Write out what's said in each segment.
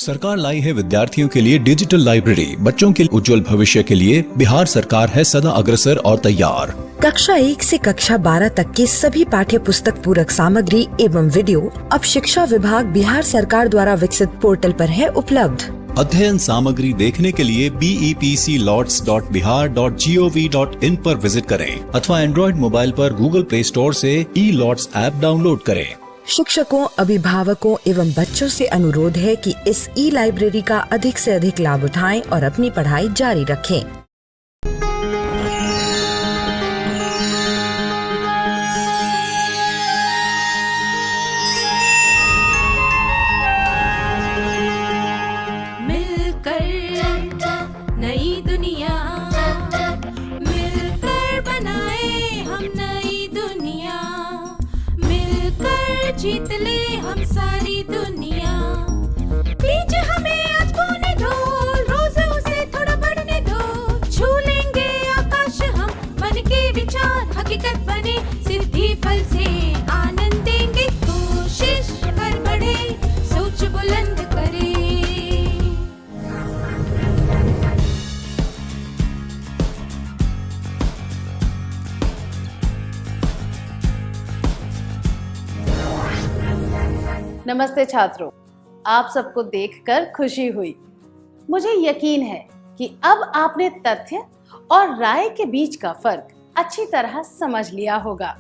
सरकार लाई है विद्यार्थियों के लिए डिजिटल लाइब्रेरी। बच्चों के उज्जवल भविष्य के लिए बिहार सरकार है सदा अग्रसर और तैयार। कक्षा 1 से कक्षा 12 तक की सभी पाठ्य पुस्तक पूरक सामग्री एवं वीडियो अब शिक्षा विभाग बिहार सरकार द्वारा विकसित पोर्टल पर है उपलब्ध। अध्ययन सामग्री देखने के लिए BEPCLOTS.bihar.gov.in पर विजिट करें अथवा एंड्रॉइड मोबाइल पर गूगल प्ले स्टोर से E-LOTS ऐप डाउनलोड करें। शिक्षकों, अभिभावकों एवं बच्चों से अनुरोध है कि इस लाइब्रेरी का अधिक से अधिक लाभ उठाएं और अपनी पढ़ाई जारी रखें। नई दुनिया मिलकर बनाए हम नई दुनिया, मिलकर जीत ले हम सारी दुनिया। बीच हमें आज बोने दो, रोज उसे थोड़ा बढ़ने दो, छू लेंगे आकाश हम, मन के विचार हकीकत बने, सिद्धि फल से आनंद देंगे, कोशिश कर बढ़े, सोच बुलंद करे। नमस्ते छात्रों, आप सबको देखकर खुशी हुई। मुझे यकीन है कि अब आपने तथ्य और राय के बीच का फर्क अच्छी तरह समझ लिया होगा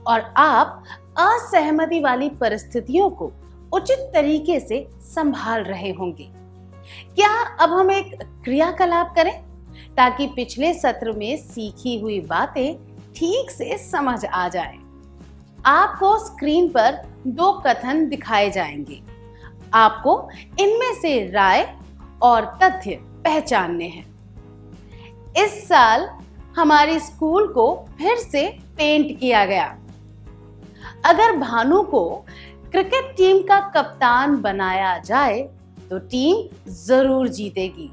और आप असहमति वाली परिस्थितियों को उचित तरीके से संभाल रहे होंगे। क्या अब हम एक क्रियाकलाप करें ताकि पिछले सत्र में सीखी हुई बातें ठीक से समझ आ जाएं? आपको स्क्रीन पर 2 कथन दिखाए जाएंगे। आपको इनमें से राय और तथ्य पहचानने हैं। इस साल हमारी स्कूल को फिर से पेंट किया गया। अगर भानु को क्रिकेट टीम का कप्तान बनाया जाए तो टीम जरूर जीतेगी।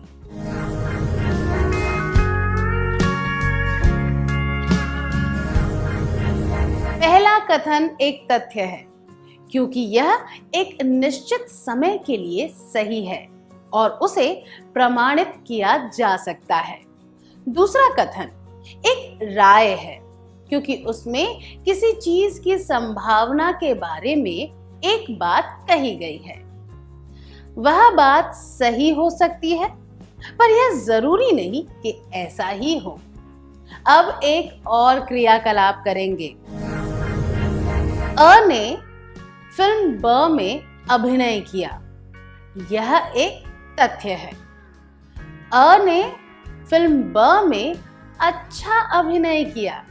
पहला कथन एक तथ्य है क्योंकि यह एक निश्चित समय के लिए सही है और उसे प्रमाणित किया जा सकता है। दूसरा कथन एक राय है क्योंकि उसमें किसी चीज की संभावना के बारे में एक बात कही गई है। वह बात सही हो सकती है पर यह जरूरी नहीं कि ऐसा ही हो। अब एक और क्रियाकलाप करेंगे। अ ने फिल्म ब में अभिनय किया, यह एक तथ्य है। अ ने फिल्म ब में अच्छा अभिनय किया,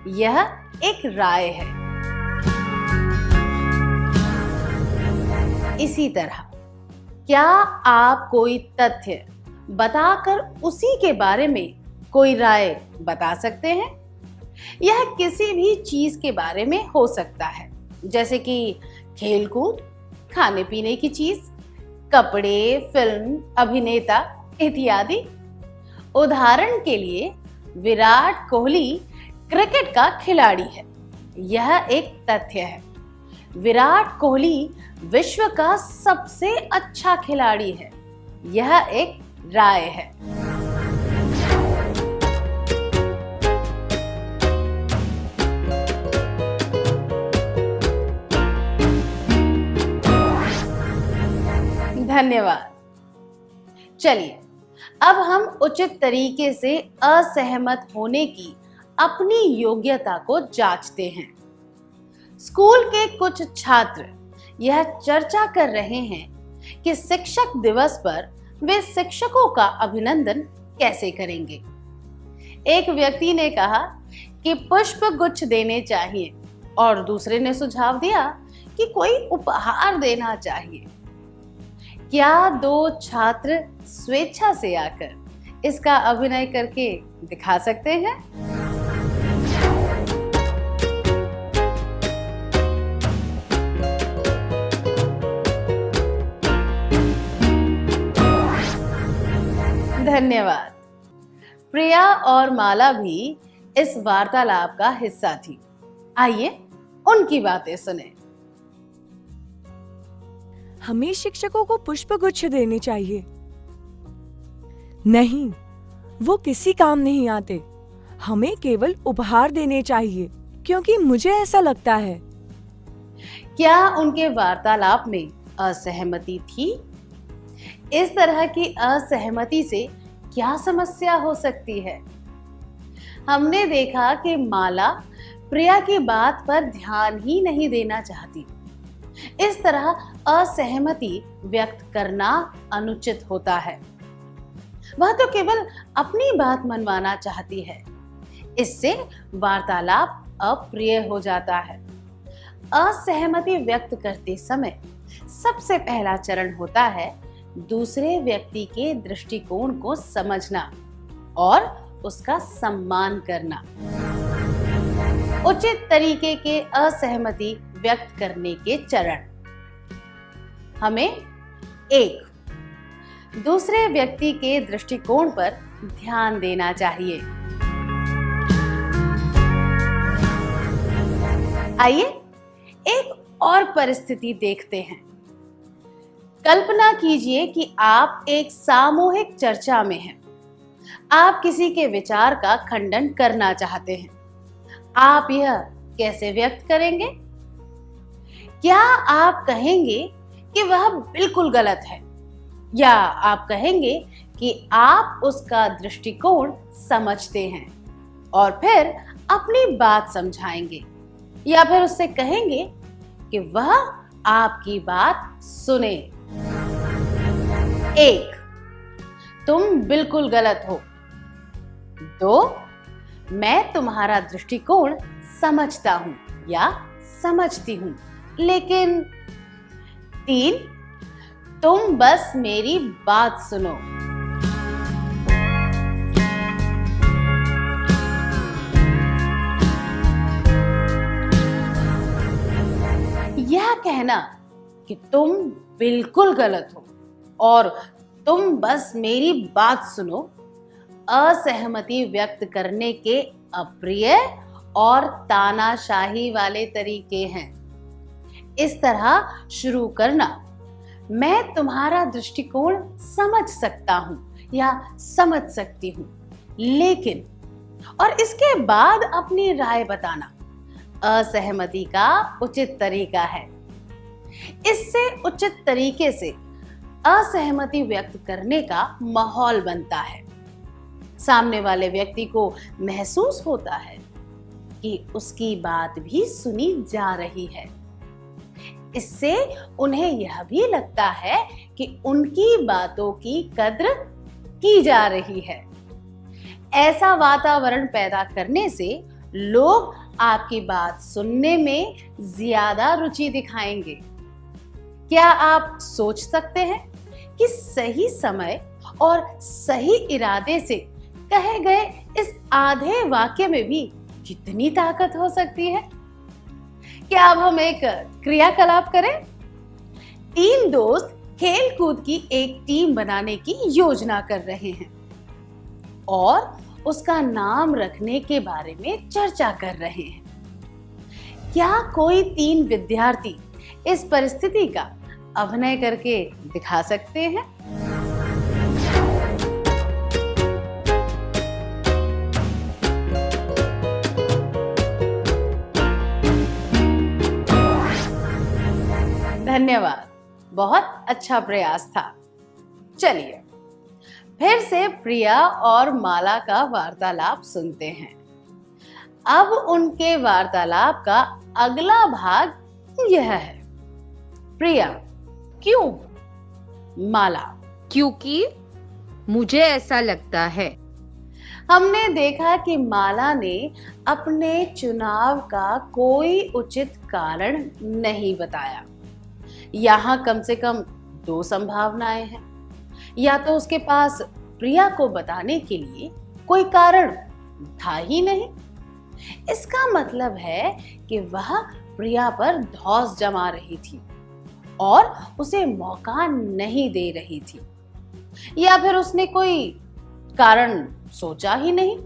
यह एक राय है। इसी तरह क्या आप कोई तथ्य बताकर उसी के बारे में कोई राय बता सकते हैं? यह किसी भी चीज के बारे में हो सकता है, जैसे कि खेलकूद, खाने पीने की चीज, कपड़े, फिल्म, अभिनेता इत्यादि। उदाहरण के लिए विराट कोहली क्रिकेट का खिलाड़ी है, यह एक तथ्य है। विराट कोहली विश्व का सबसे अच्छा खिलाड़ी है, यह एक राय है। धन्यवाद। चलिए अब हम उचित तरीके से असहमत होने की अपनी योग्यता को जांचते हैं। स्कूल के कुछ छात्र यह चर्चा कर रहे हैं कि शिक्षक दिवस पर वे शिक्षकों का अभिनंदन कैसे करेंगे। एक व्यक्ति ने कहा कि पुष्प गुच्छ देने चाहिए और दूसरे ने सुझाव दिया कि कोई उपहार देना चाहिए। क्या 2 छात्र स्वेच्छा से आकर इसका अभिनय करके दिखा सकते हैं? धन्यवाद। प्रिया और माला भी इस वार्तालाप का हिस्सा थी। आइए उनकी बातें सुने। हमें शिक्षकों को पुष्पगुच्छ देने चाहिए। नहीं, वो किसी काम नहीं आते। हमें केवल उपहार देने चाहिए, क्योंकि मुझे ऐसा लगता है। क्या उनके वार्तालाप में असहमति थी? इस तरह की असहमति से क्या समस्या हो सकती है? हमने देखा कि माला प्रिया की बात पर ध्यान ही नहीं देना चाहती। इस तरह असहमति व्यक्त करना अनुचित होता है। वह तो केवल अपनी बात मनवाना चाहती है। इससे वार्तालाप अप्रिय हो जाता है। असहमति व्यक्त करते समय सबसे पहला चरण होता है दूसरे व्यक्ति के दृष्टिकोण को समझना और उसका सम्मान करना। उचित तरीके के असहमति व्यक्त करने के चरण। हमें 1. दूसरे व्यक्ति के दृष्टिकोण पर ध्यान देना चाहिए। आइए एक और परिस्थिति देखते हैं। कल्पना कीजिए कि आप एक सामूहिक चर्चा में हैं। आप किसी के विचार का खंडन करना चाहते हैं। आप यह कैसे व्यक्त करेंगे? क्या आप कहेंगे कि वह बिल्कुल गलत है, या आप कहेंगे कि आप उसका दृष्टिकोण समझते हैं और फिर अपनी बात समझाएंगे, या फिर उससे कहेंगे कि वह आपकी बात सुने? 1. तुम बिल्कुल गलत हो। 2. मैं तुम्हारा दृष्टिकोण समझता हूं या समझती हूं, लेकिन 3. तुम बस मेरी बात सुनो। यह कहना कि तुम बिल्कुल गलत हो और तुम बस मेरी बात सुनो असहमति व्यक्त करने के अप्रिय और तानाशाही वाले तरीके हैं। इस तरह शुरू करना, मैं तुम्हारा दृष्टिकोण समझ सकता हूं या समझ सकती हूं, लेकिन, और इसके बाद अपनी राय बताना असहमति का उचित तरीका है। इससे उचित तरीके से असहमति व्यक्त करने का माहौल बनता है। सामने वाले व्यक्ति को महसूस होता है कि उसकी बात भी सुनी जा रही है। इससे उन्हें यह भी लगता है कि उनकी बातों की कद्र की जा रही है। ऐसा वातावरण पैदा करने से लोग आपकी बात सुनने में ज्यादा रुचि दिखाएंगे। क्या आप सोच सकते हैं कि सही समय और सही इरादे से कहे गए इस आधे वाक्य में भी कितनी ताकत हो सकती है? क्या अब हम एक क्रियाकलाप करें? 3 दोस्त खेल कूद की एक टीम बनाने की योजना कर रहे हैं और उसका नाम रखने के बारे में चर्चा कर रहे हैं। क्या कोई 3 विद्यार्थी इस परिस्थिति का अभिनय करके दिखा सकते हैं? धन्यवाद, बहुत अच्छा प्रयास था। चलिए फिर से प्रिया और माला का वार्तालाप सुनते हैं। अब उनके वार्तालाप का अगला भाग यह है। प्रिया: क्यों? माला: क्योंकि मुझे ऐसा लगता है। हमने देखा कि माला ने अपने चुनाव का कोई उचित कारण नहीं बताया। यहाँ कम से कम 2 संभावनाएं हैं। या तो उसके पास प्रिया को बताने के लिए कोई कारण था ही नहीं। इसका मतलब है कि वह प्रिया पर धौंस जमा रही थी और उसे मौका नहीं दे रही थी, या फिर उसने कोई कारण सोचा ही नहीं,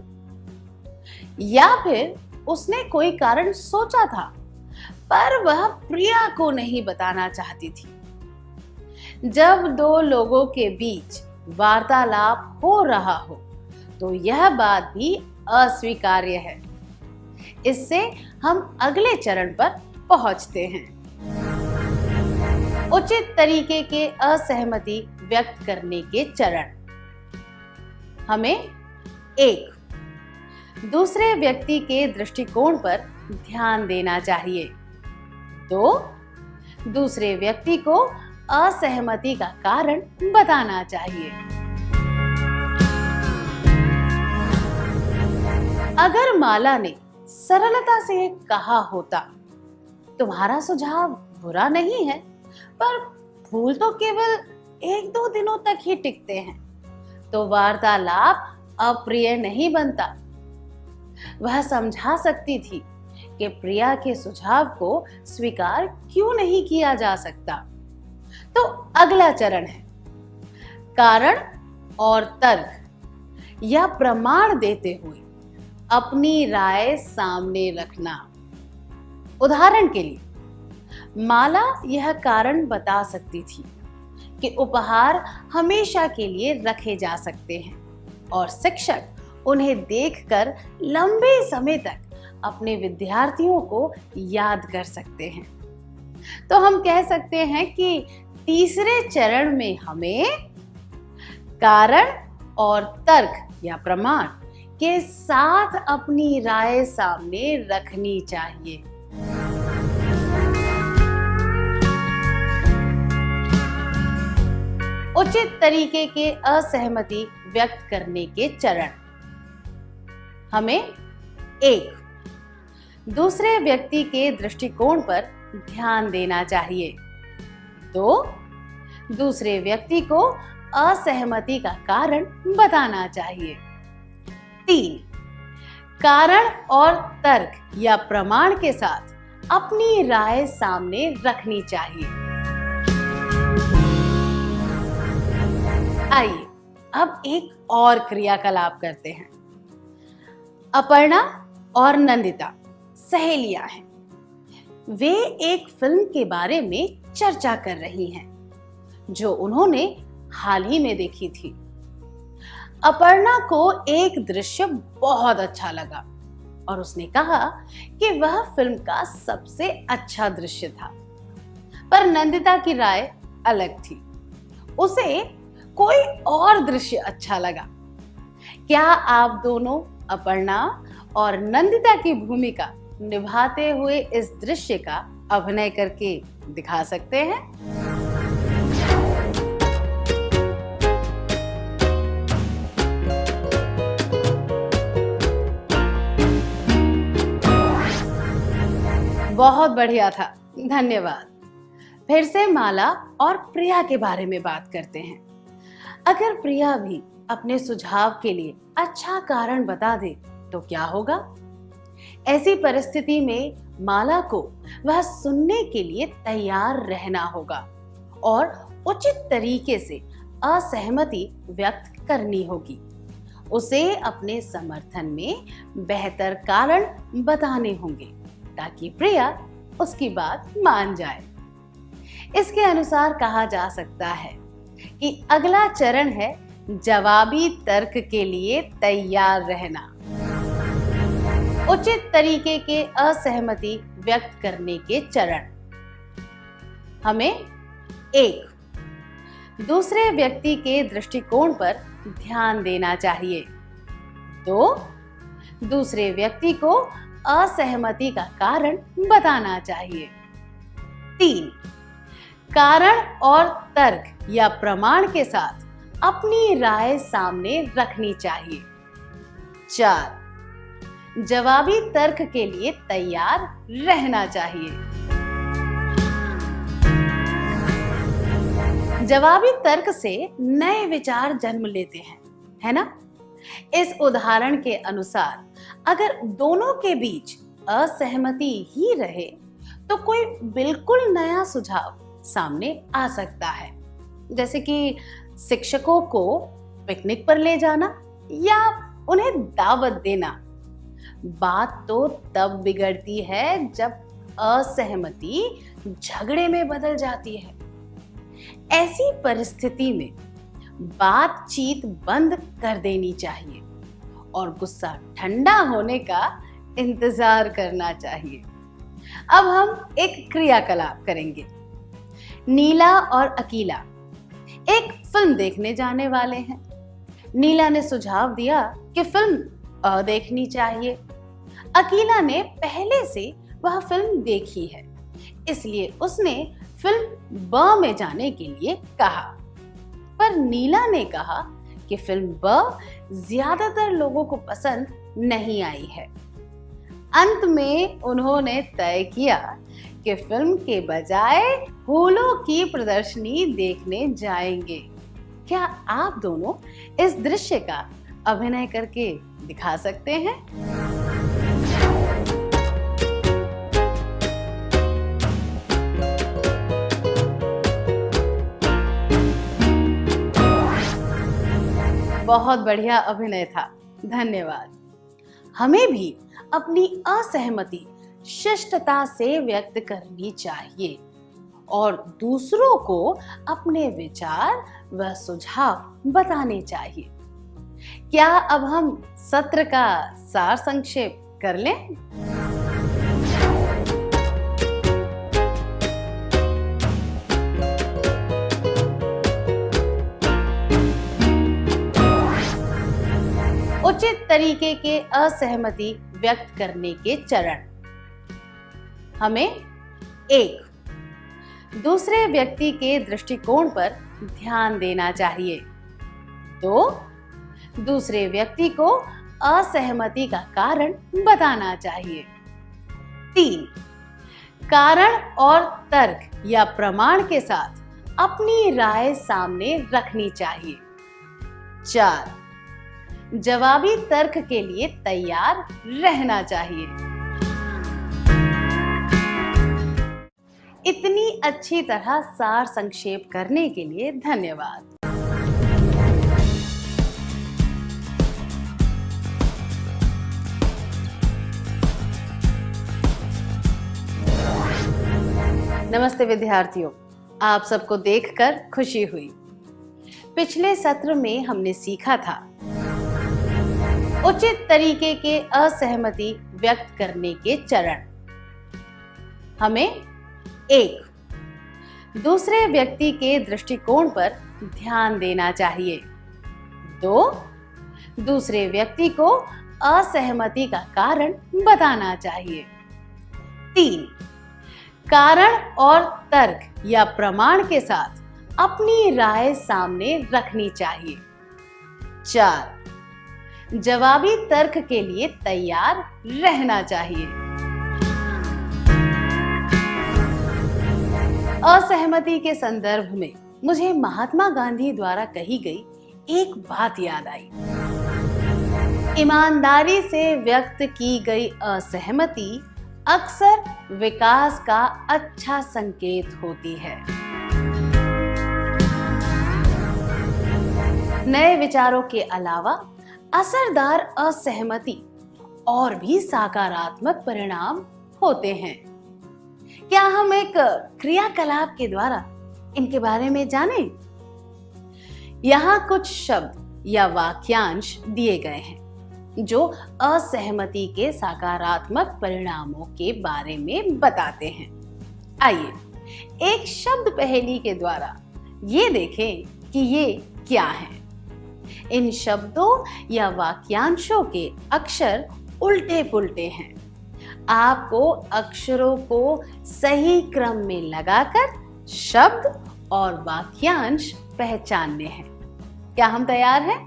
या फिर उसने कोई कारण सोचा था पर वह प्रिया को नहीं बताना चाहती थी। जब दो लोगों के बीच वार्तालाप हो रहा हो तो यह बात भी अस्वीकार्य है। इससे हम अगले चरण पर पहुंचते हैं। उचित तरीके के असहमति व्यक्त करने के चरण। हमें 1. दूसरे व्यक्ति के दृष्टिकोण पर ध्यान देना चाहिए। 2. दूसरे व्यक्ति को असहमति का कारण बताना चाहिए। अगर माला ने सरलता से कहा होता, तुम्हारा सुझाव बुरा नहीं है, पर फूल तो केवल 1-2 दिनों तक ही टिकते हैं, तो वार्तालाप अप्रिय नहीं बनता। वह समझा सकती थी कि प्रिया के सुझाव को स्वीकार क्यों नहीं किया जा सकता। तो अगला चरण है कारण और तर्क या प्रमाण देते हुए अपनी राय सामने रखना। उदाहरण के लिए माला यह कारण बता सकती थी कि उपहार हमेशा के लिए रखे जा सकते हैं और शिक्षक उन्हें देखकर लंबे समय तक अपने विद्यार्थियों को याद कर सकते हैं। तो हम कह सकते हैं कि तीसरे चरण में हमें कारण और तर्क या प्रमाण के साथ अपनी राय सामने रखनी चाहिए। उचित तरीके के असहमति व्यक्त करने के चरण। हमें 1. दूसरे व्यक्ति के दृष्टिकोण पर ध्यान देना चाहिए। 2. दूसरे व्यक्ति को असहमति का कारण बताना चाहिए। 3. कारण और तर्क या प्रमाण के साथ अपनी राय सामने रखनी चाहिए। आइए अब एक और क्रियाकलाप करते हैं। अपर्णा और नंदिता सहेलियां हैं। वे एक फिल्म के बारे में चर्चा कर रही हैं जो उन्होंने हाल ही में देखी थी। अपर्णा को एक दृश्य बहुत अच्छा लगा और उसने कहा कि वह फिल्म का सबसे अच्छा दृश्य था। पर नंदिता की राय अलग थी। उसे कोई और दृश्य अच्छा लगा। क्या आप दोनों अपर्णा और नंदिता की भूमिका निभाते हुए इस दृश्य का अभिनय करके दिखा सकते हैं? बहुत बढ़िया था, धन्यवाद। फिर से माला और प्रिया के बारे में बात करते हैं। अगर प्रिया भी अपने सुझाव के लिए अच्छा कारण बता दे तो क्या होगा? ऐसी परिस्थिति में माला को वह सुनने के लिए तैयार रहना होगा और उचित तरीके से असहमति व्यक्त करनी होगी। उसे अपने समर्थन में बेहतर कारण बताने होंगे ताकि प्रिया उसकी बात मान जाए। इसके अनुसार कहा जा सकता है कि अगला चरण है जवाबी तर्क के लिए तैयार रहना। उचित तरीके के असहमति व्यक्त करने के चरण। हमें 1. दूसरे व्यक्ति के दृष्टिकोण पर ध्यान देना चाहिए। 2. दूसरे व्यक्ति को असहमति का कारण बताना चाहिए। 3. कारण और तर्क या प्रमाण के साथ अपनी राय सामने रखनी चाहिए। 4. जवाबी तर्क के लिए तैयार रहना चाहिए। जवाबी तर्क से नए विचार जन्म लेते हैं, है ना? इस उदाहरण के अनुसार अगर दोनों के बीच असहमति ही रहे तो कोई बिल्कुल नया सुझाव सामने आ सकता है, जैसे कि शिक्षकों को पिकनिक पर ले जाना या उन्हें दावत देना। बात तो तब बिगड़ती है जब असहमति झगड़े में बदल जाती है। ऐसी परिस्थिति में बातचीत बंद कर देनी चाहिए और गुस्सा ठंडा होने का इंतजार करना चाहिए। अब हम एक क्रियाकलाप करेंगे। नीला और अकीला एक फिल्म देखने जाने वाले हैं। नीला ने सुझाव दिया कि फिल्म अ देखनी चाहिए। अकीला ने पहले से वह फिल्म देखी है, इसलिए उसने फिल्म ब में जाने के लिए कहा। पर नीला ने कहा कि फिल्म ब ज्यादातर लोगों को पसंद नहीं आई है। अंत में उन्होंने तय किया कि फिल्म के बजाय फूलों की प्रदर्शनी देखने जाएंगे। क्या आप दोनों इस दृश्य का अभिनय करके दिखा सकते हैं? बहुत बढ़िया अभिनय था, धन्यवाद। हमें भी अपनी असहमति शिष्टता से व्यक्त करनी चाहिए और दूसरों को अपने विचार व सुझाव बताने चाहिए। क्या अब हम सत्र का सार संक्षेप कर लें? उचित तरीके के असहमति व्यक्त करने के चरण। हमें 1. दूसरे व्यक्ति के दृष्टिकोण पर ध्यान देना चाहिए। 2. दूसरे व्यक्ति को असहमति का कारण बताना चाहिए। 3. कारण और तर्क या प्रमाण के साथ अपनी राय सामने रखनी चाहिए। 4. जवाबी तर्क के लिए तैयार रहना चाहिए। इतनी अच्छी तरह सार संक्षेप करने के लिए धन्यवाद। नमस्ते विद्यार्थियों, आप सबको देखकर खुशी हुई। पिछले सत्र में हमने सीखा था उचित तरीके के असहमति व्यक्त करने के चरण। हमें 1. दूसरे व्यक्ति के दृष्टिकोण पर ध्यान देना चाहिए। 2. दूसरे व्यक्ति को असहमति का कारण बताना चाहिए। 3. कारण और तर्क या प्रमाण के साथ अपनी राय सामने रखनी चाहिए। 4. जवाबी तर्क के लिए तैयार रहना चाहिए। असहमति के संदर्भ में मुझे महात्मा गांधी द्वारा कही गई एक बात याद आई। ईमानदारी से व्यक्त की गई असहमति अक्सर विकास का अच्छा संकेत होती है। नए विचारों के अलावा असरदार असहमति और भी सकारात्मक परिणाम होते हैं। क्या हम एक क्रियाकलाप के द्वारा इनके बारे में जानें? यहाँ कुछ शब्द या वाक्यांश दिए गए हैं जो असहमति के सकारात्मक परिणामों के बारे में बताते हैं। आइए एक शब्द पहेली के द्वारा ये देखें कि ये क्या है। इन शब्दों या वाक्यांशों के अक्षर उल्टे पुल्टे हैं। आपको अक्षरों को सही क्रम में लगाकर शब्द और वाक्यांश पहचानने हैं। क्या हम तैयार हैं?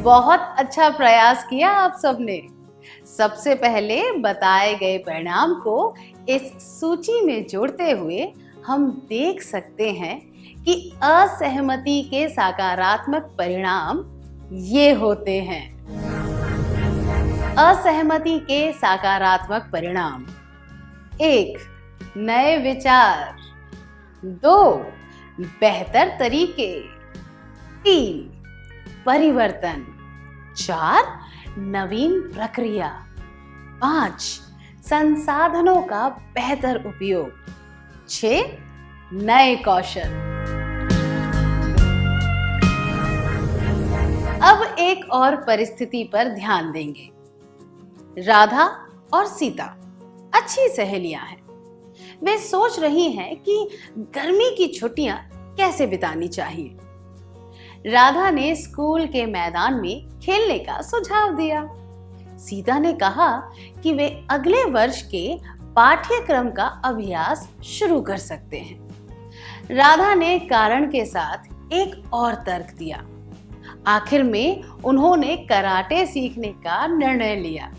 बहुत अच्छा प्रयास किया आप सबने। सबसे पहले बताए गए परिणाम को इस सूची में जोड़ते हुए हम देख सकते हैं कि असहमति के सकारात्मक परिणाम ये होते हैं। असहमति के सकारात्मक परिणाम: 1. नए विचार। 2 बेहतर तरीके, 3 परिवर्तन, 4 नवीन प्रक्रिया, 5 संसाधनों का बेहतर उपयोग, 6 नए कौशल। अब एक और परिस्थिति पर ध्यान देंगे। राधा और सीता अच्छी सहेलियां हैं। वे सोच रही हैं कि गर्मी की छुट्टियां कैसे बितानी चाहिए। राधा ने स्कूल के मैदान में खेलने का सुझाव दिया। सीता ने कहा कि वे अगले वर्ष के पाठ्यक्रम का अभ्यास शुरू कर सकते हैं। राधा ने कारण के साथ एक और तर्क दिया। आखिर में उन्होंने कराटे सीखने का निर्णय लिया।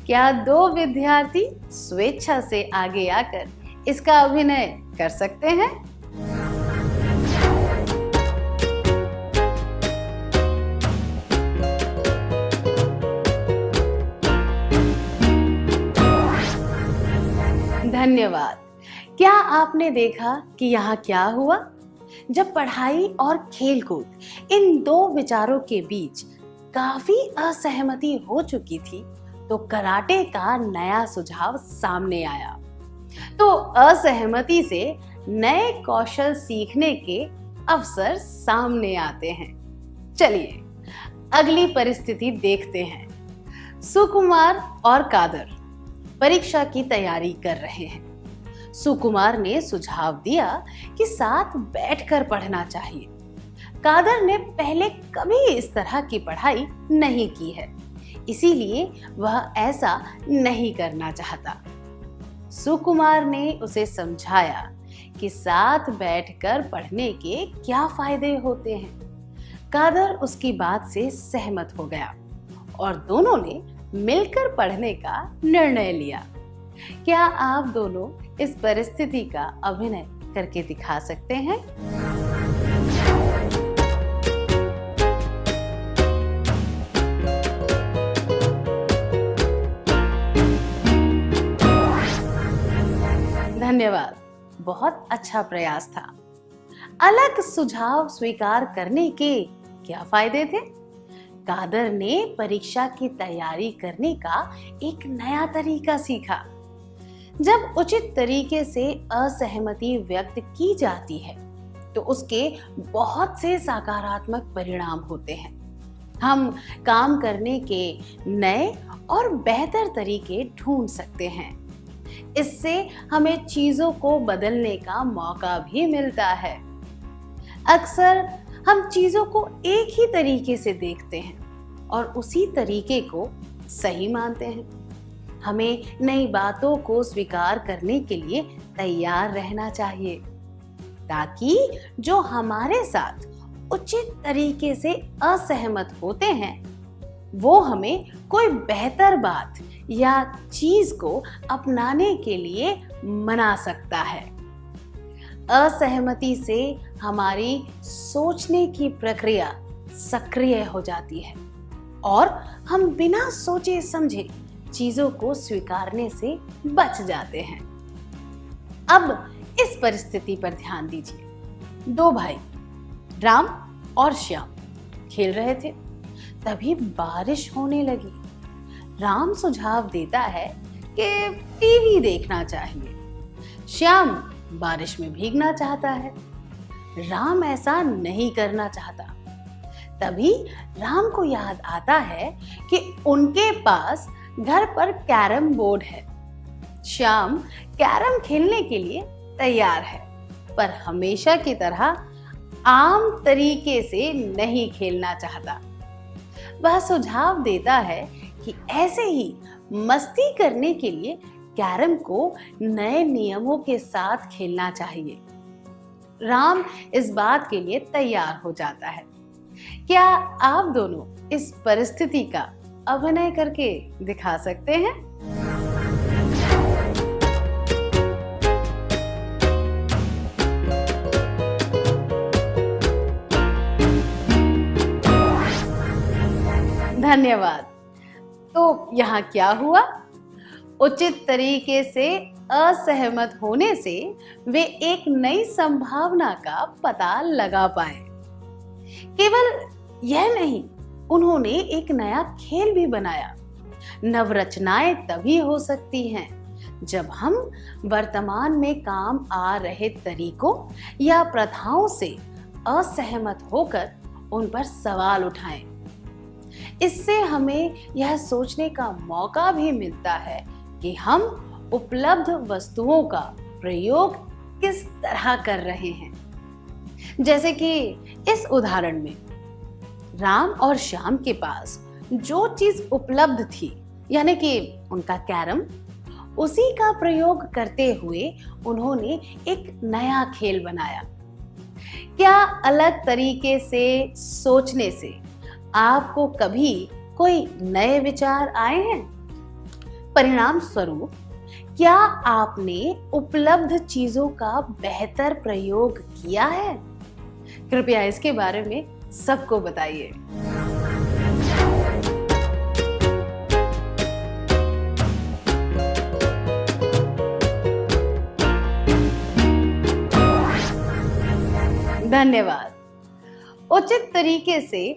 क्या 2 विद्यार्थी स्वेच्छा से आगे आकर इसका अभिनय कर सकते हैं? धन्यवाद। क्या आपने देखा कि यहाँ क्या हुआ? जब पढ़ाई और खेलकूद इन 2 विचारों के बीच काफी असहमति हो चुकी थी, तो कराटे का नया सुझाव सामने आया। तो असहमति से नए कौशल सीखने के अवसर सामने आते हैं। चलिए अगली परिस्थिति देखते हैं। सुकुमार और कादर परीक्षा की तैयारी कर रहे हैं। सुकुमार ने सुझाव दिया कि साथ बैठकर पढ़ना चाहिए। कादर ने पहले कभी इस तरह की पढ़ाई नहीं की है, इसीलिए वह ऐसा नहीं करना चाहता। सुकुमार ने उसे समझाया कि साथ बैठकर पढ़ने के क्या फायदे होते हैं। कादर उसकी बात से सहमत हो गया और दोनों ने मिलकर पढ़ने का निर्णय लिया। क्या आप दोनों इस परिस्थिति का अभिनय करके दिखा सकते हैं? धन्यवाद, बहुत अच्छा प्रयास था। अलग सुझाव स्वीकार करने के क्या फायदे थे? कादर ने परीक्षा की तैयारी करने का एक नया तरीका सीखा। जब उचित तरीके से असहमति व्यक्त की जाती है, तो उसके बहुत से सकारात्मक परिणाम होते हैं। हम काम करने के नए और बेहतर तरीके ढूंढ सकते हैं। इससे हमें चीजों को बदलने का मौका भी मिलता है। अक्सर हम चीजों को एक ही तरीके से देखते हैं और उसी तरीके को सही मानते हैं। हमें नई बातों को स्वीकार करने के लिए तैयार रहना चाहिए, ताकि जो हमारे साथ उचित तरीके से असहमत होते हैं, वो हमें कोई बेहतर बात या चीज को अपनाने के लिए मना सकता है। असहमति से हमारी सोचने की प्रक्रिया सक्रिय हो जाती है और हम बिना सोचे समझे चीजों को स्वीकारने से बच जाते हैं। अब इस परिस्थिति पर ध्यान दीजिए। 2 भाई राम और श्याम खेल रहे थे, तभी बारिश होने लगी। राम सुझाव देता है कि टीवी देखना चाहिए। श्याम बारिश में भीगना चाहता है। राम ऐसा नहीं करना चाहता। तभी राम को याद आता है कि उनके पास घर पर कैरम बोर्ड है। श्याम कैरम खेलने के लिए तैयार है, पर हमेशा की तरह आम तरीके से नहीं खेलना चाहता। वह सुझाव देता है कि ऐसे ही मस्ती करने के लिए कैरम को नए नियमों के साथ खेलना चाहिए। राम इस बात के लिए तैयार हो जाता है। क्या आप दोनों इस परिस्थिति का अभिनय करके दिखा सकते हैं? धन्यवाद। तो यहाँ क्या हुआ? उचित तरीके से असहमत होने से वे एक नई संभावना का पता लगा पाए। केवल यह नहीं, उन्होंने एक नया खेल भी बनाया। नवरचनाएं तभी हो सकती हैं जब हम वर्तमान में काम आ रहे तरीकों या प्रथाओं से असहमत होकर उन पर सवाल उठाएं। इससे हमें यह सोचने का मौका भी मिलता है कि हम उपलब्ध वस्तुओं का प्रयोग किस तरह कर रहे हैं। जैसे कि इस उदाहरण में राम और श्याम के पास जो चीज उपलब्ध थी, यानी कि उनका कैरम, उसी का प्रयोग करते हुए उन्होंने एक नया खेल बनाया। क्या अलग तरीके से सोचने से आपको कभी कोई नए विचार आए हैं? परिणाम स्वरूप क्या आपने उपलब्ध चीजों का बेहतर प्रयोग किया है? कृपया इसके बारे में सबको बताइए। धन्यवाद। उचित तरीके से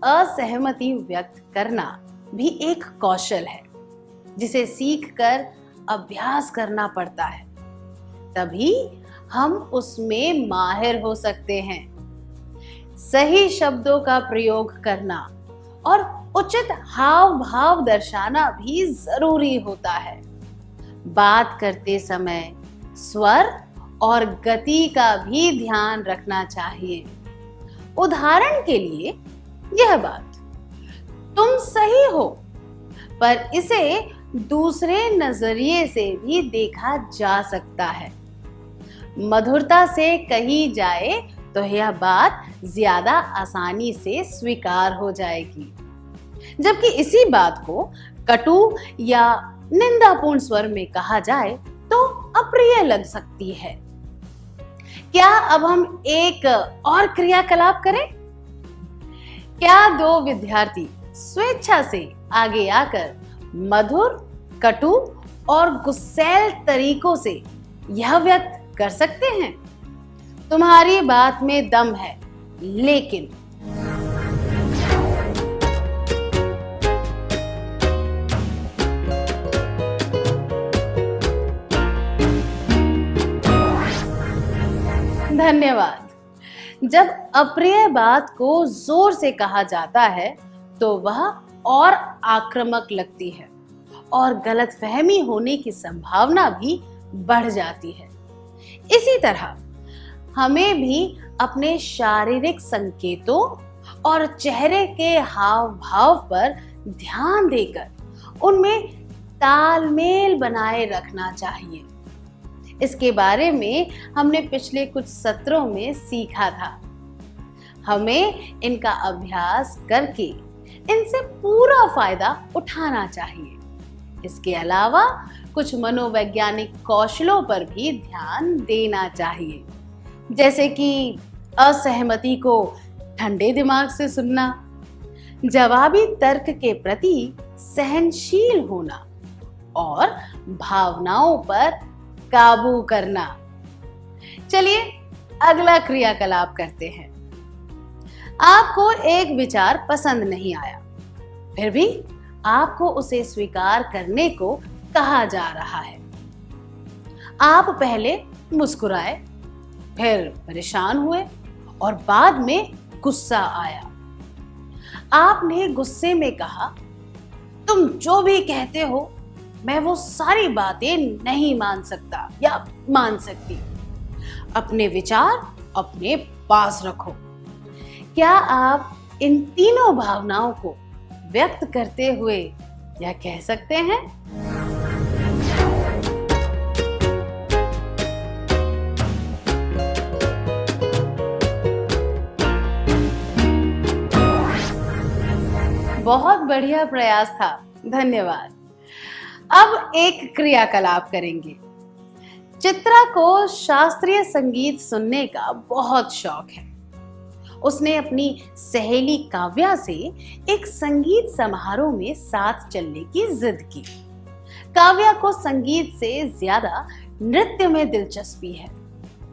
असहमति व्यक्त करना भी एक कौशल है जिसे सीखकर अभ्यास करना पड़ता है, तभी हम उसमें माहिर हो सकते हैं। सही शब्दों का प्रयोग करना और उचित हाव भाव दर्शाना भी जरूरी होता है। बात करते समय स्वर और गति का भी ध्यान रखना चाहिए। उदाहरण के लिए यह बात, तुम सही हो, पर इसे दूसरे नजरिए से भी देखा जा सकता है। मधुरता से कही जाए तो यह बात ज्यादा आसानी से स्वीकार हो जाएगी, जबकि इसी बात को कटु या निंदापूर्ण स्वर में कहा जाए तो अप्रिय लग सकती है। क्या अब हम एक और क्रियाकलाप करें? क्या दो विद्यार्थी स्वेच्छा से आगे आकर मधुर, कटु और गुस्सैल तरीकों से यह व्यक्त कर सकते हैं, तुम्हारी बात में दम है, लेकिन धन्यवाद। जब अप्रिय बात को जोर से कहा जाता है तो वह और आक्रामक लगती है और गलतफहमी होने की संभावना भी बढ़ जाती है। इसी तरह हमें भी अपने शारीरिक संकेतों और चेहरे के हाव भाव पर ध्यान देकर उनमें तालमेल बनाए रखना चाहिए। इसके बारे में हमने पिछले कुछ सत्रों में सीखा था। हमें इनका अभ्यास करके इनसे पूरा फायदा उठाना चाहिए। इसके अलावा कुछ मनोवैज्ञानिक कौशलों पर भी ध्यान देना चाहिए, जैसे कि असहमति को ठंडे दिमाग से सुनना, जवाबी तर्क के प्रति सहनशील होना और भावनाओं पर काबू करना। चलिए अगला क्रियाकलाप करते हैं। आपको एक विचार पसंद नहीं आया, फिर भी आपको उसे स्वीकार करने को कहा जा रहा है। आप पहले मुस्कुराए, फिर परेशान हुए और बाद में गुस्सा आया। आपने गुस्से में कहा, तुम जो भी कहते हो मैं वो सारी बातें नहीं मान सकता या मान सकती। अपने विचार अपने पास रखो। क्या आप इन तीनों भावनाओं को व्यक्त करते हुए यह कह सकते हैं? बहुत बढ़िया प्रयास था, धन्यवाद। अब एक क्रियाकलाप करेंगे। चित्रा को शास्त्रीय संगीत सुनने का बहुत शौक है। उसने अपनी सहेली काव्या से एक संगीत समारोह में साथ चलने की जिद की। काव्या को संगीत से ज्यादा नृत्य में दिलचस्पी है।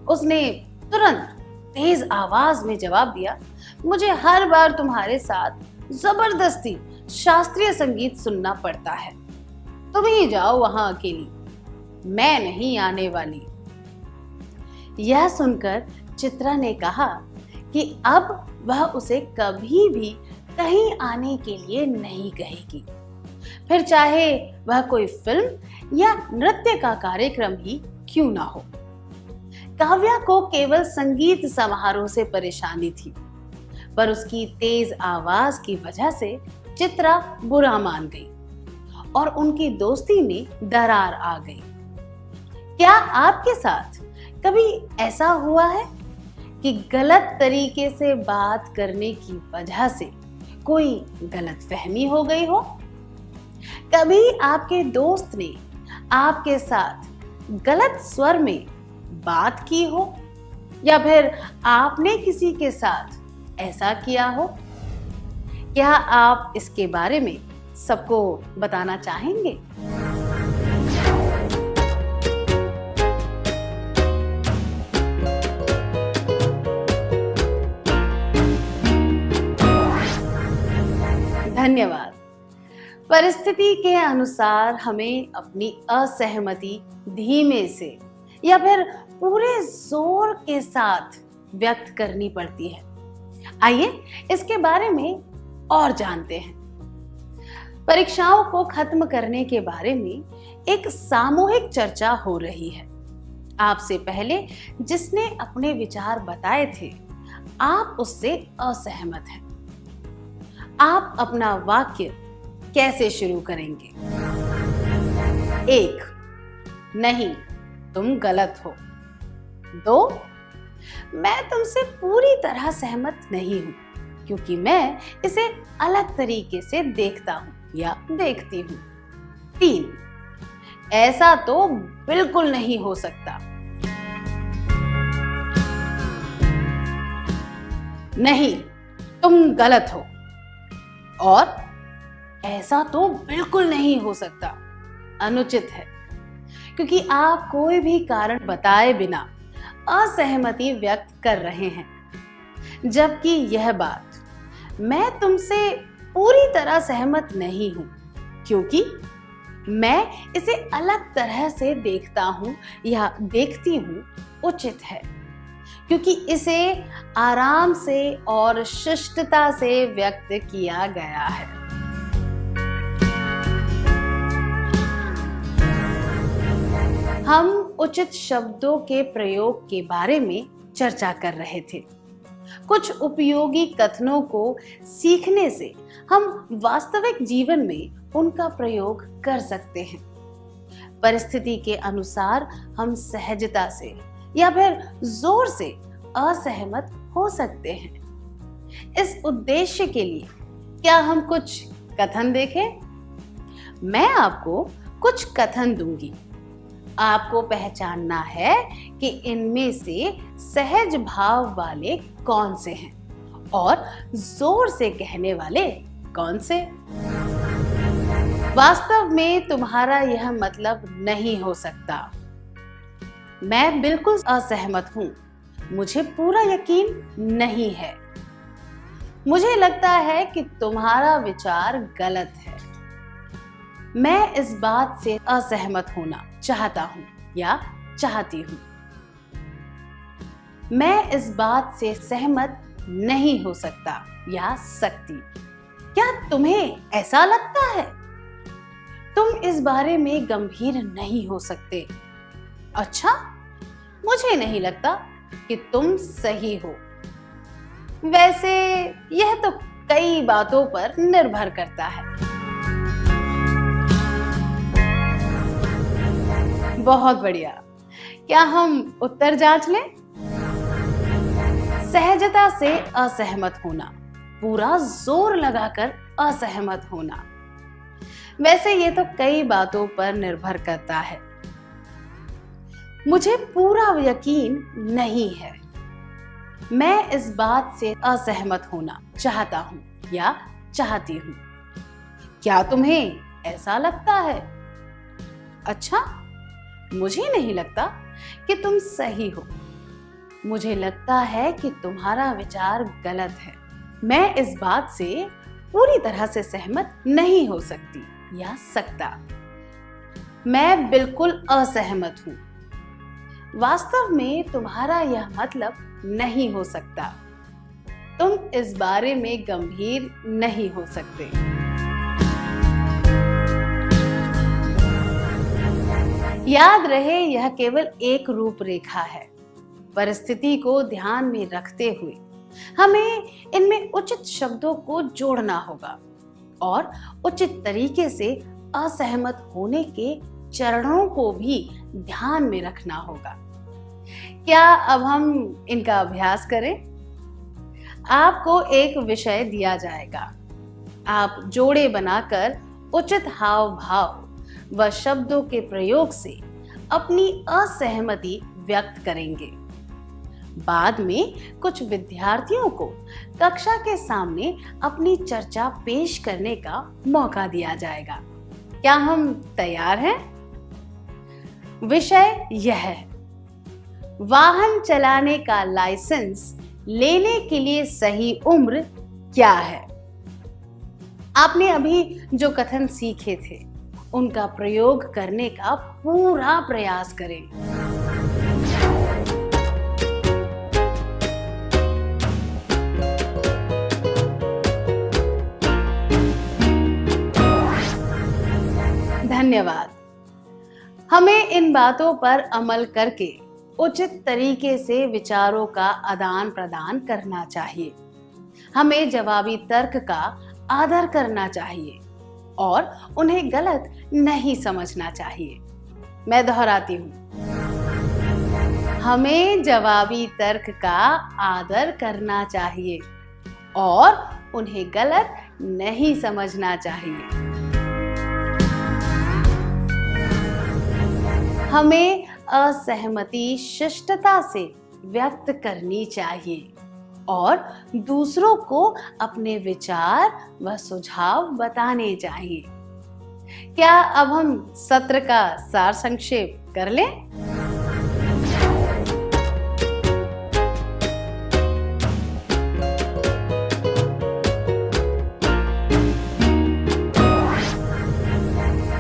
उसने तुरंत तेज आवाज में जवाब दिया, मुझे हर बार तुम्हारे साथ जबरदस्ती शास्त्रीय संगीत सुनना पड़ता है। तुम ही जाओ वहां अकेली, मैं नहीं आने वाली। यह सुनकर चित्रा ने कहा कि अब वह उसे कभी भी कहीं आने के लिए नहीं कहेगी, फिर चाहे वह कोई फिल्म या नृत्य का कार्यक्रम ही क्यों ना हो। काव्या को केवल संगीत समारोह से परेशानी थी, पर उसकी तेज आवाज की वजह से चित्रा बुरा मान गई और उनकी दोस्ती में दरार आ गई। क्या आपके साथ कभी ऐसा हुआ है कि गलत तरीके से बात करने की वजह से कोई गलतफहमी हो गई हो? कभी आपके दोस्त ने आपके साथ गलत स्वर में बात की हो, या फिर आपने किसी के साथ ऐसा किया हो? क्या आप इसके बारे में सबको बताना चाहेंगे? धन्यवाद। परिस्थिति के अनुसार हमें अपनी असहमति धीमे से या फिर पूरे जोर के साथ व्यक्त करनी पड़ती है। आइए इसके बारे में और जानते हैं। परीक्षाओं को खत्म करने के बारे में एक सामूहिक चर्चा हो रही है। आपसे पहले जिसने अपने विचार बताए थे, आप उससे असहमत हैं। आप अपना वाक्य कैसे शुरू करेंगे? 1. नहीं, तुम गलत हो। 2. मैं तुमसे पूरी तरह सहमत नहीं हूं, क्योंकि मैं इसे अलग तरीके से देखता हूं या देखती हूं। 3. ऐसा तो बिल्कुल नहीं हो सकता। नहीं, तुम गलत हो। और ऐसा तो बिल्कुल नहीं हो सकता अनुचित है, क्योंकि आप कोई भी कारण बताए बिना असहमति व्यक्त कर रहे हैं, जबकि यह बात मैं तुमसे पूरी तरह सहमत नहीं हूं, क्योंकि मैं इसे अलग तरह से देखता हूं या देखती हूं उचित है, क्योंकि इसे आराम से और शिष्टता से व्यक्त किया गया है। हम उचित शब्दों के प्रयोग के बारे में चर्चा कर रहे थे। कुछ उपयोगी कथनों को सीखने से हम वास्तविक जीवन में उनका प्रयोग कर सकते हैं। परिस्थिति के अनुसार हम सहजता से या फिर जोर से असहमत हो सकते हैं। इस उद्देश्य के लिए क्या हम कुछ कथन देखें? मैं आपको कुछ कथन दूंगी। आपको पहचानना है कि इनमें से सहज भाव वाले कौन से हैं और जोर से कहने वाले कौन से। वास्तव में तुम्हारा यह मतलब नहीं हो सकता। मैं बिल्कुल असहमत हूं। मुझे पूरा यकीन नहीं है। मुझे लगता है कि तुम्हारा विचार गलत है। मैं इस बात से असहमत होना चाहता हूं या चाहती हूं। मैं इस बात से सहमत नहीं हो सकता या सकती। क्या तुम्हें ऐसा लगता है? तुम इस बारे में गंभीर नहीं हो सकते। अच्छा, मुझे नहीं लगता कि तुम सही हो। वैसे यह तो कई बातों पर निर्भर करता है। बहुत बढ़िया। क्या हम उत्तर जांच लें? सहजता से असहमत होना, पूरा जोर लगाकर असहमत होना। वैसे ये तो कई बातों पर निर्भर करता है। मुझे पूरा यकीन नहीं है। मैं इस बात से असहमत होना चाहता हूं या चाहती हूं। क्या तुम्हें ऐसा लगता है? अच्छा, मुझे नहीं लगता कि तुम सही हो। मुझे लगता है कि तुम्हारा विचार गलत है। मैं इस बात से पूरी तरह से सहमत नहीं हो सकती या सकता। मैं बिल्कुल असहमत हूं। वास्तव में तुम्हारा यह मतलब नहीं हो सकता। तुम इस बारे में गंभीर नहीं हो सकते। याद रहे, यह केवल एक रूपरेखा है। परिस्थिति को ध्यान में रखते हुए हमें इनमें उचित शब्दों को जोड़ना होगा और उचित तरीके से असहमत होने के चरणों को भी ध्यान में रखना होगा। क्या अब हम इनका अभ्यास करें? आपको एक विषय दिया जाएगा। आप जोड़े बनाकर उचित हाव भाव व शब्दों के प्रयोग से अपनी असहमति व्यक्त करेंगे। बाद में कुछ विद्यार्थियों को कक्षा के सामने अपनी चर्चा पेश करने का मौका दिया जाएगा। क्या हम तैयार हैं? विषय यह है, वाहन चलाने का लाइसेंस लेने के लिए सही उम्र क्या है? आपने अभी जो कथन सीखे थे उनका प्रयोग करने का पूरा प्रयास करें। धन्यवाद। हमें इन बातों पर अमल करके उचित तरीके से विचारों का आदान प्रदान करना चाहिए। हमें जवाबी तर्क का आदर करना चाहिए और उन्हें गलत नहीं समझना चाहिए। मैं दोहराती हूँ, हमें जवाबी तर्क का आदर करना चाहिए और उन्हें गलत नहीं समझना चाहिए। हमें असहमति शिष्टता से व्यक्त करनी चाहिए और दूसरों को अपने विचार व सुझाव बताने चाहिए। क्या अब हम सत्र का सार संक्षेप कर लें?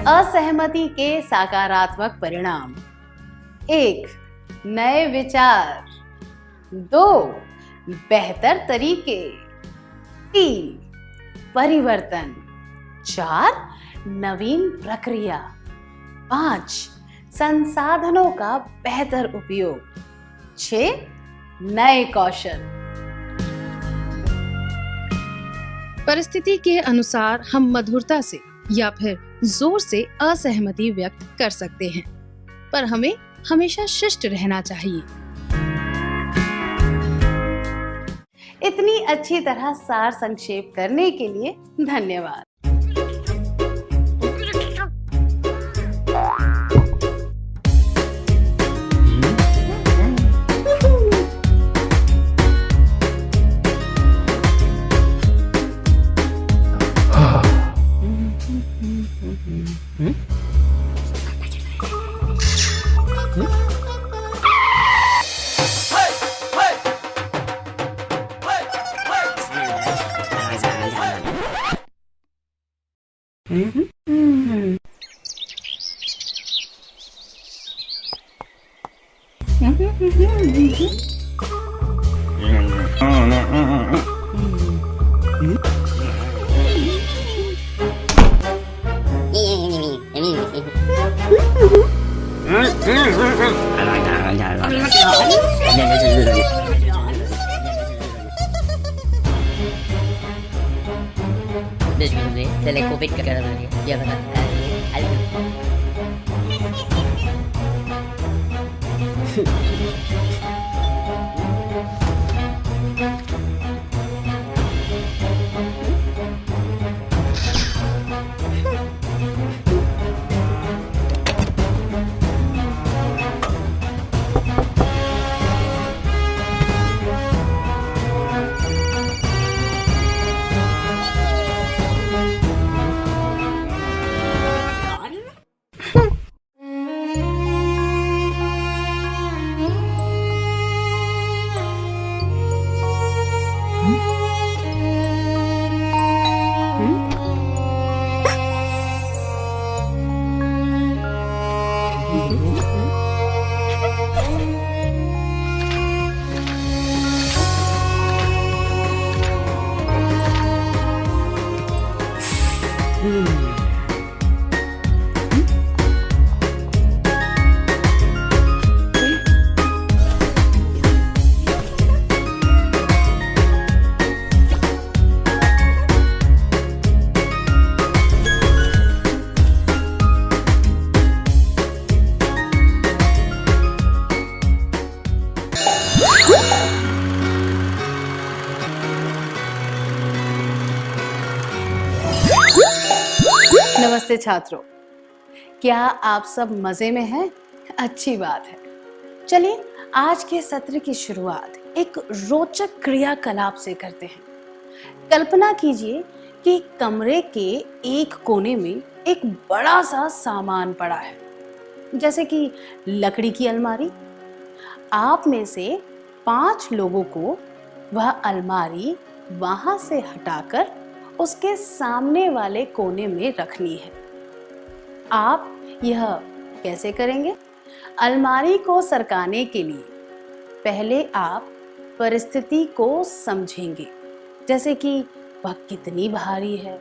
असहमति के सकारात्मक परिणाम: 1. नए विचार। 2. बेहतर तरीके। 3. परिवर्तन। 4. नवीन प्रक्रिया। 5. संसाधनों का बेहतर उपयोग। 6. नए कौशल। परिस्थिति के अनुसार हम मधुरता से या फिर जोर से असहमति व्यक्त कर सकते हैं, पर हमें हमेशा शिष्ट रहना चाहिए। इतनी अच्छी तरह सार संक्षेप करने के लिए धन्यवाद। Telekovid kagaraman dia kata नमस्ते छात्रों, क्या आप सब मजे में हैं? अच्छी बात है। चलिए आज के सत्र की शुरुआत एक रोचक क्रियाकलाप से करते हैं। कल्पना कीजिए कि कमरे के एक कोने में एक बड़ा सा सामान पड़ा है, जैसे कि लकड़ी की अलमारी। आप में से 5 लोगों को वह अलमारी वहां से हटाकर उसके सामने वाले कोने में रखनी है। आप यह कैसे करेंगे? अलमारी को सरकाने के लिए पहले आप परिस्थिति को समझेंगे, जैसे कि वह कितनी भारी है।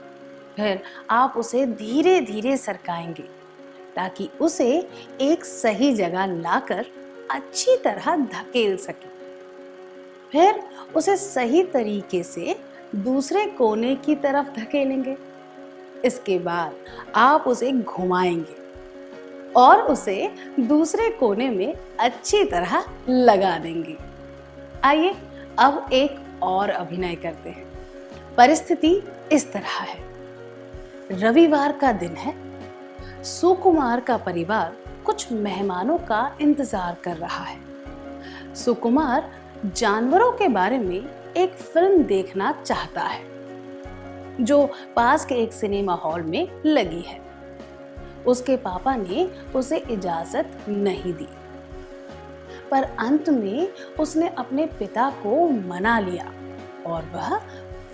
फिर आप उसे धीरे धीरे सरकाएंगे ताकि उसे एक सही जगह लाकर अच्छी तरह धकेल सके। फिर उसे सही तरीके से दूसरे कोने की तरफ धकेलेंगे। इसके बाद आप उसे घुमाएंगे और उसे दूसरे कोने में अच्छी तरह लगा देंगे। आइए अब एक और अभिनय करते हैं। परिस्थिति इस तरह है। रविवार का दिन है। सुकुमार का परिवार कुछ मेहमानों का इंतजार कर रहा है। सुकुमार जानवरों के बारे में एक फिल्म देखना चाहता है, जो पास के एक सिनेमा हॉल में लगी है। उसके पापा ने उसे इजाजत नहीं दी, पर अंत में उसने अपने पिता को मना लिया और वह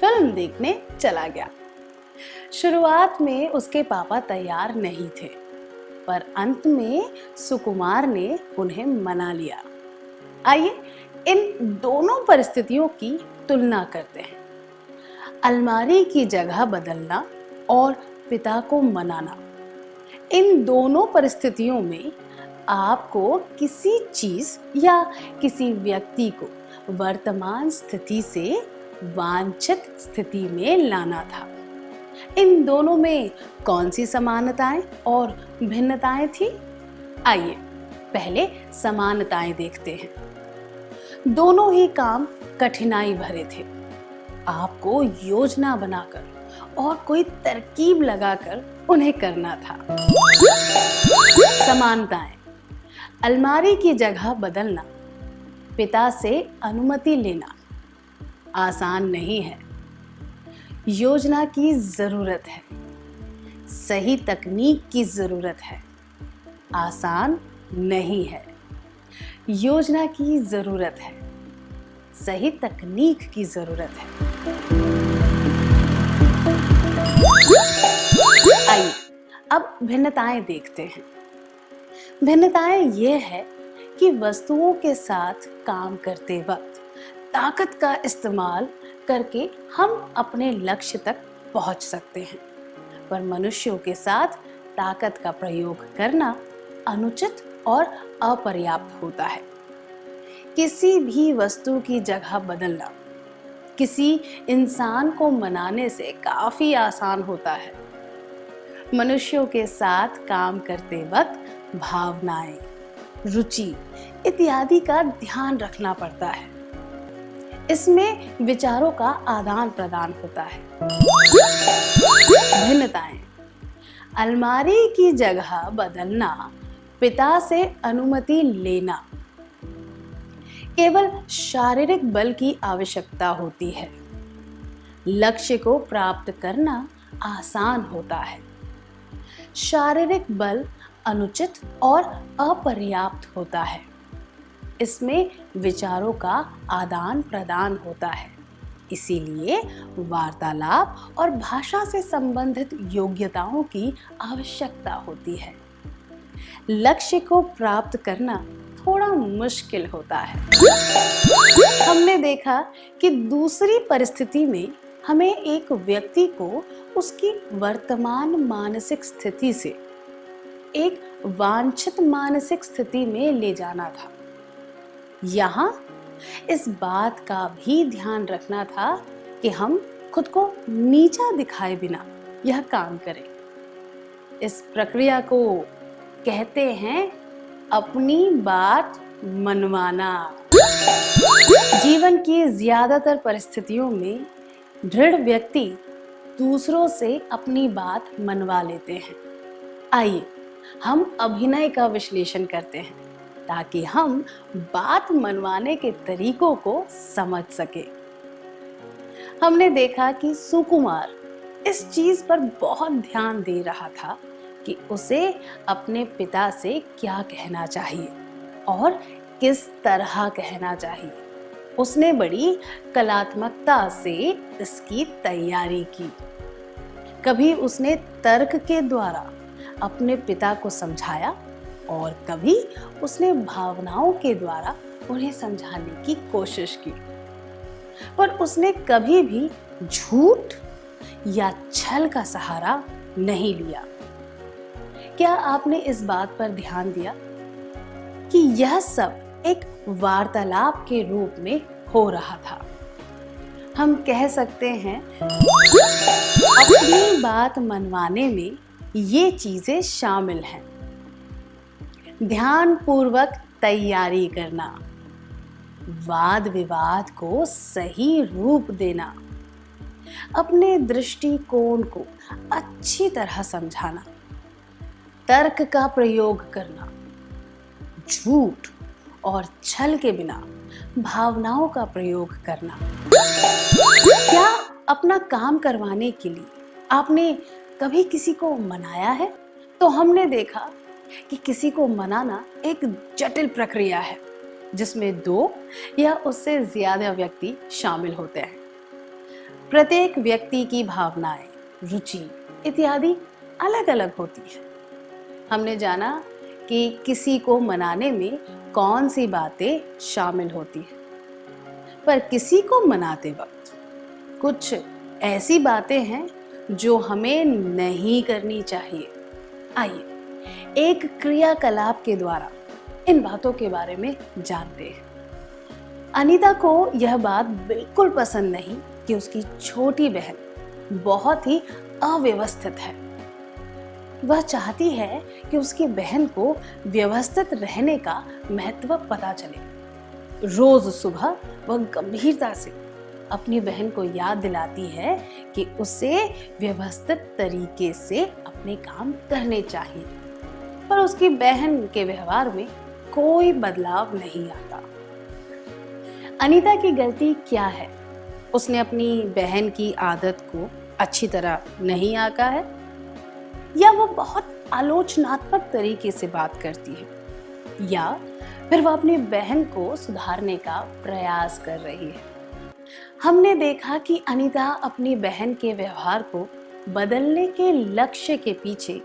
फिल्म देखने चला गया। शुरुआत में उसके पापा तैयार नहीं थे, पर अंत में सुकुमार ने उन्हें मना लिया। आइए इन दोनों परिस्थितियों की तुलना करते हैं। अलमारी की जगह बदलना और पिता को मनाना। इन दोनों परिस्थितियों में आपको किसी चीज या किसी व्यक्ति को वर्तमान स्थिति से वांछित स्थिति में लाना था। इन दोनों में कौन सी समानताएं और भिन्नताएं थी? आइए पहले समानताएं देखते हैं। दोनों ही काम कठिनाई भरे थे। आपको योजना बनाकर और कोई तरकीब लगाकर उन्हें करना था। समानताएं। अलमारी की जगह बदलना, पिता से अनुमति लेना आसान नहीं है। योजना की जरूरत है, सही तकनीक की जरूरत है, आसान नहीं है। योजना की जरूरत है, सही तकनीक की जरूरत है। आइए अब भिन्नताएं देखते हैं। भिन्नताएं ये है कि वस्तुओं के साथ काम करते वक्त ताकत का इस्तेमाल करके हम अपने लक्ष्य तक पहुंच सकते हैं, पर मनुष्यों के साथ ताकत का प्रयोग करना अनुचित और अपर्याप्त होता है। किसी भी वस्तु की जगह बदलना किसी इंसान को मनाने से काफी आसान होता है। मनुष्यों के साथ काम करते वक्त भावनाएं, रुचि इत्यादि का ध्यान रखना पड़ता है। इसमें विचारों का आदान प्रदान होता है। भिन्नताएं। अलमारी की जगह बदलना, पिता से अनुमति लेना। केवल शारीरिक बल की आवश्यकता होती है। लक्ष्य को प्राप्त करना आसान होता है। शारीरिक बल अनुचित और अपर्याप्त होता है। इसमें विचारों का आदान प्रदान होता है। इसीलिए वार्तालाप और भाषा से संबंधित योग्यताओं की आवश्यकता होती है। लक्ष्य को प्राप्त करना थोड़ा मुश्किल होता है। हमने देखा कि दूसरी परिस्थिति में हमें एक व्यक्ति को उसकी वर्तमान मानसिक स्थिति से एक वांछित मानसिक स्थिति में ले जाना था। यहाँ इस बात का भी ध्यान रखना था कि हम खुद को नीचा दिखाए बिना यह काम करें। इस प्रक्रिया को कहते हैं अपनी बात मनवाना। जीवन की ज्यादातर परिस्थितियों में दृढ़ व्यक्ति दूसरों से अपनी बात मनवा लेते हैं। आइए हम अभिनय का विश्लेषण करते हैं ताकि हम बात मनवाने के तरीकों को समझ सके। हमने देखा कि सुकुमार इस चीज पर बहुत ध्यान दे रहा था कि उसे अपने पिता से क्या कहना चाहिए और किस तरह कहना चाहिए। उसने बड़ी कलात्मकता से इसकी तैयारी की। कभी उसने तर्क के द्वारा अपने पिता को समझाया और कभी उसने भावनाओं के द्वारा उन्हें समझाने की कोशिश की, पर उसने कभी भी झूठ या छल का सहारा नहीं लिया। क्या आपने इस बात पर ध्यान दिया कि यह सब एक वार्तालाप के रूप में हो रहा था? हम कह सकते हैं अपनी बात मनवाने में ये चीजें शामिल हैं। ध्यानपूर्वक तैयारी करना, वाद विवाद को सही रूप देना, अपने दृष्टिकोण को अच्छी तरह समझाना, तर्क का प्रयोग करना, झूठ और छल के बिना भावनाओं का प्रयोग करना। क्या अपना काम करवाने के लिए आपने कभी किसी को मनाया है? तो हमने देखा कि किसी को मनाना एक जटिल प्रक्रिया है जिसमें 2 या उससे ज्यादा व्यक्ति शामिल होते हैं। प्रत्येक व्यक्ति की भावनाएं, रुचि इत्यादि अलग अलग होती है। हमने जाना कि किसी को मनाने में कौन सी बातें शामिल होती हैं, पर किसी को मनाते वक्त कुछ ऐसी बातें हैं जो हमें नहीं करनी चाहिए। आइए एक क्रियाकलाप के द्वारा इन बातों के बारे में जानते हैं। अनीता को यह बात बिल्कुल पसंद नहीं कि उसकी छोटी बहन बहुत ही अव्यवस्थित है। वह चाहती है कि उसकी बहन को व्यवस्थित रहने का महत्व पता चले। रोज सुबह वह गंभीरता से अपनी बहन को याद दिलाती है कि उसे व्यवस्थित तरीके से अपने काम करने चाहिए, पर उसकी बहन के व्यवहार में कोई बदलाव नहीं आता। अनीता की गलती क्या है? उसने अपनी बहन की आदत को अच्छी तरह नहीं आंका है, या वो बहुत आलोचनात्मक तरीके से बात करती है, या फिर वो अपनी बहन को सुधारने का प्रयास कर रही है। हमने देखा कि अनीता अपनी बहन के व्यवहार को बदलने के लक्ष्य के पीछे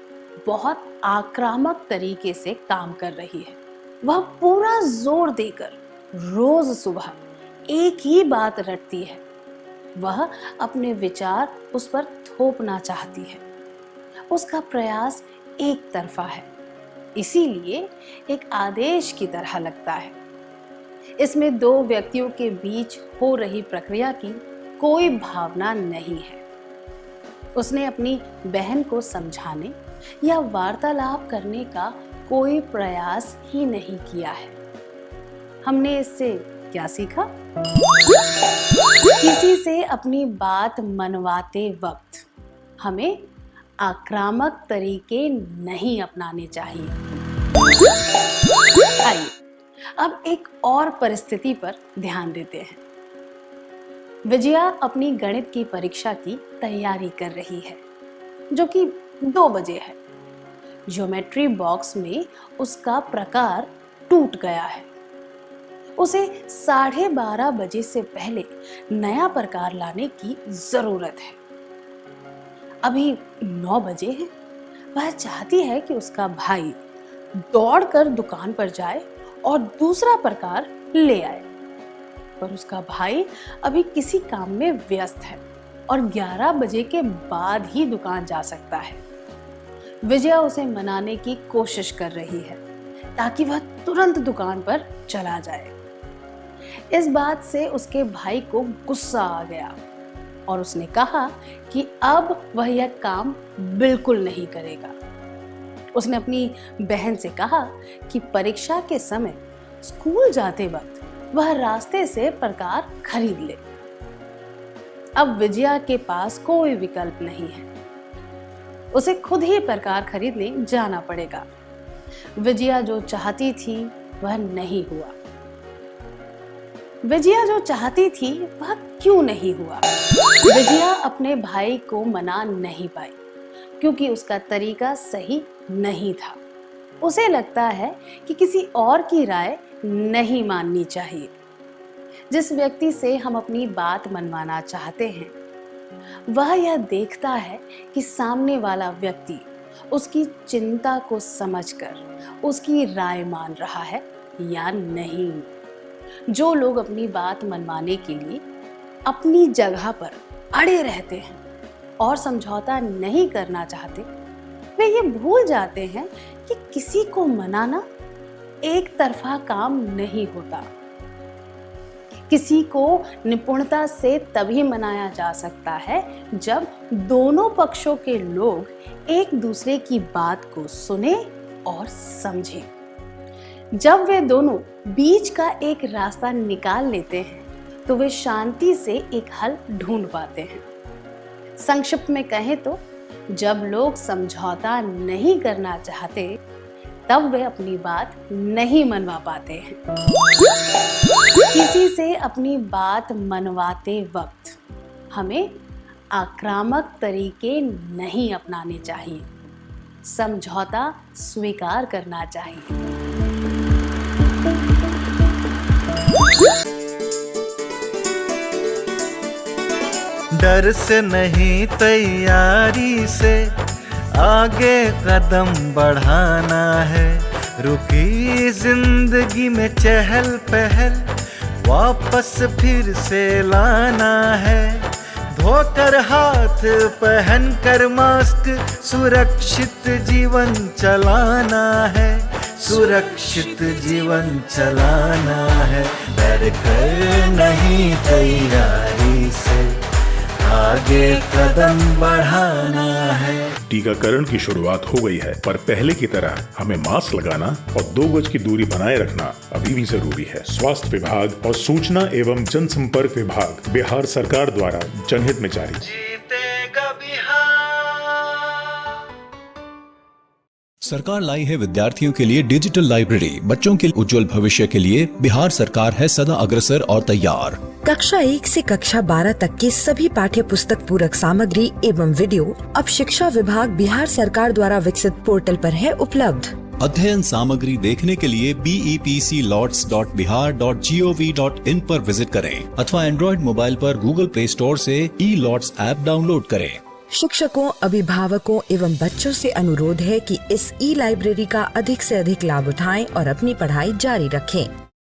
बहुत आक्रामक तरीके से काम कर रही है। वह पूरा जोर देकर रोज सुबह एक ही बात रटती है। वह अपने विचार उस पर थोपना चाहती है। उसका प्रयास एक तरफा है, इसीलिए एक आदेश की तरह लगता है। इसमें 2 व्यक्तियों के बीच हो रही प्रक्रिया की कोई भावना नहीं है। उसने अपनी बहन को समझाने या वार्तालाप करने का कोई प्रयास ही नहीं किया है। हमने इससे क्या सीखा? किसी से अपनी बात मनवाते वक्त हमें आक्रामक तरीके नहीं अपनाने चाहिए। आइए अब एक और परिस्थिति पर ध्यान देते हैं। विजया अपनी गणित की परीक्षा की तैयारी कर रही है, जो कि 2 बजे है। ज्योमेट्री बॉक्स में उसका प्रकार टूट गया है। उसे 12:30 बजे से पहले नया प्रकार लाने की जरूरत है। अभी 9 बजे है। वह चाहती है कि उसका भाई दौड़कर दुकान पर जाए और दूसरा प्रकार ले आए, पर उसका भाई अभी किसी काम में व्यस्त है और 11 बजे के बाद ही दुकान जा सकता है। विजया उसे मनाने की कोशिश कर रही है ताकि वह तुरंत दुकान पर चला जाए। इस बात से उसके भाई को गुस्सा आ गया और उसने कहा कि अब वह यह काम बिल्कुल नहीं करेगा। उसने अपनी बहन से कहा कि परीक्षा के समय स्कूल जाते वक्त वह रास्ते से प्रकार खरीद ले। अब विजया के पास कोई विकल्प नहीं है। उसे खुद ही प्रकार खरीदने जाना पड़ेगा। विजया जो चाहती थी वह नहीं हुआ। विजया जो चाहती थी वह क्यों नहीं हुआ? विजया अपने भाई को मना नहीं पाई क्योंकि उसका तरीका सही नहीं था। उसे लगता है कि किसी और की राय नहीं माननी चाहिए। जिस व्यक्ति से हम अपनी बात मनवाना चाहते हैं वह यह देखता है कि सामने वाला व्यक्ति उसकी चिंता को समझकर उसकी राय मान रहा है या नहीं। जो लोग अपनी बात मनवाने के लिए अपनी जगह पर अड़े रहते हैं और समझौता नहीं करना चाहते, वे ये भूल जाते हैं कि किसी को मनाना एक तरफा काम नहीं होता। किसी को निपुणता से तभी मनाया जा सकता है जब दोनों पक्षों के लोग एक दूसरे की बात को सुने और समझें। जब वे दोनों बीच का एक रास्ता निकाल लेते हैं तो वे शांति से एक हल ढूंढ पाते हैं। संक्षिप्त में कहें तो जब लोग समझौता नहीं करना चाहते तब वे अपनी बात नहीं मनवा पाते हैं। किसी से अपनी बात मनवाते वक्त हमें आक्रामक तरीके नहीं अपनाने चाहिए। समझौता स्वीकार करना चाहिए। डर से नहीं तैयारी से आगे कदम बढ़ाना है। रुकी जिंदगी में चहल पहल वापस फिर से लाना है। धोकर हाथ पहन कर मास्क सुरक्षित जीवन चलाना है। सुरक्षित जीवन चलाना है। डर कर नहीं तैयारी से आगे कदम बढ़ाना है। टीकाकरण की शुरुआत हो गई है, पर पहले की तरह हमें मास्क लगाना और 2 गज की दूरी बनाए रखना अभी भी जरूरी है। स्वास्थ्य विभाग और सूचना एवं जनसंपर्क विभाग बिहार सरकार द्वारा जनहित में जारी। जीतेगा बिहार। सरकार लाई है विद्यार्थियों के लिए डिजिटल लाइब्रेरी। बच्चों के उज्जवल भविष्य के लिए बिहार सरकार है सदा अग्रसर और तैयार। कक्षा 1 से कक्षा 12 तक की सभी पाठ्य पुस्तक पूरक सामग्री एवं वीडियो अब शिक्षा विभाग बिहार सरकार द्वारा विकसित पोर्टल पर है उपलब्ध। अध्ययन सामग्री देखने के लिए BEPCLOTS.bihar.gov.in पर विजिट करें अथवा एंड्रॉइड मोबाइल पर गूगल प्ले स्टोर से E-LOTS ऐप डाउनलोड करें। शिक्षकों, अभिभावकों एवं बच्चों से अनुरोध है कि इस ई लाइब्रेरी का अधिक से अधिक लाभ उठाएं और अपनी पढ़ाई जारी रखें।